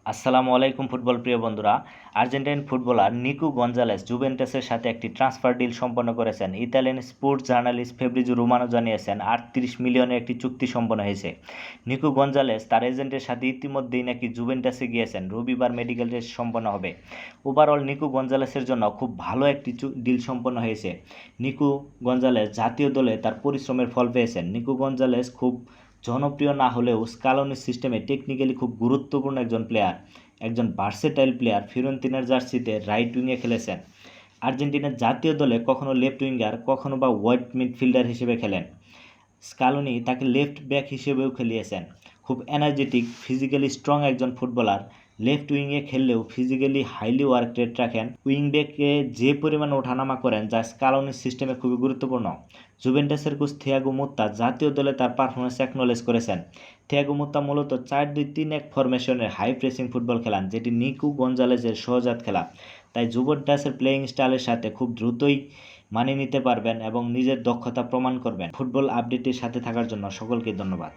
আসসালামু আলাইকুম ফুটবল প্রিয় বন্ধুরা। আর্জেন্টাইন ফুটবলার নিকো গঞ্জালেস জুভেন্টাসের সাথে একটি ট্রান্সফার ডিল সম্পন্ন করেছেন। ইতালিয়ান স্পোর্টস জার্নালিস্ট ফেব্রিজো রোমানো জানিয়েছেন 38 মিলিয়নের একটি চুক্তি সম্পন্ন হয়েছে। নিকো গঞ্জালেস তার এজেন্টের সাথে ইতিমধ্যেই নাকি জুভেন্টাসে গিয়েছেন। রবিবার মেডিকেল টেস্ট সম্পন্ন হবে। ওভারঅল নিকো গঞ্জালেসের জন্য খুব ভালো একটি ডিল সম্পন্ন হয়েছে। নিকো গঞ্জালেস জাতীয় দলে তার পরিশ্রমের ফল পেয়েছেন। নিকো গঞ্জালেস খুব জনপ্রিয় না হলেও স্কালোনির সিস্টেমে টেকনিক্যালি খুব গুরুত্বপূর্ণ একজন প্লেয়ার, একজন ভার্সেটাইল প্লেয়ার। ফিওরেন্তিনার জার্সিতে রাইট উইংয়ে খেলেছেন। আর্জেন্টিনার জাতীয় দলে কখনো লেফট উইঙ্গার, কখনো বা ওয়াইড মিডফিল্ডার হিসেবে খেলেন। স্কালোনি তাকে লেফট ব্যাক হিসেবেও খেলিয়েছেন। খুব এনার্জেটিক, ফিজিক্যালি স্ট্রং একজন ফুটবলার। লেফট উইংয়ে খেললেও ফিজিক্যালি হাইলি ওয়ার্ক রেট রাখেন। উইং ব্যাকে যে পরিমাণ ওঠানামা করেন যা স্কালোনির সিস্টেমে খুবই গুরুত্বপূর্ণ। জুভেন্টাসের কোচ থিয়াগো মোত্তা জাতীয় দলে তার পারফরমেন্স অ্যাকনোলেজ করেছেন। থিয়াগো মোত্তা মূলত 4-2-3-1 ফরমেশনের হাই প্রেসিং ফুটবল খেলান, যেটি নিকো গঞ্জালেজের সহজাত খেলা। তাই জুভেন্টাসের প্লেয়িং স্টাইলের সাথে খুব দ্রুতই মানিয়ে নিতে পারবেন এবং নিজের দক্ষতা প্রমাণ করবেন। ফুটবল আপডেটের সাথে থাকার জন্য সকলকে ধন্যবাদ।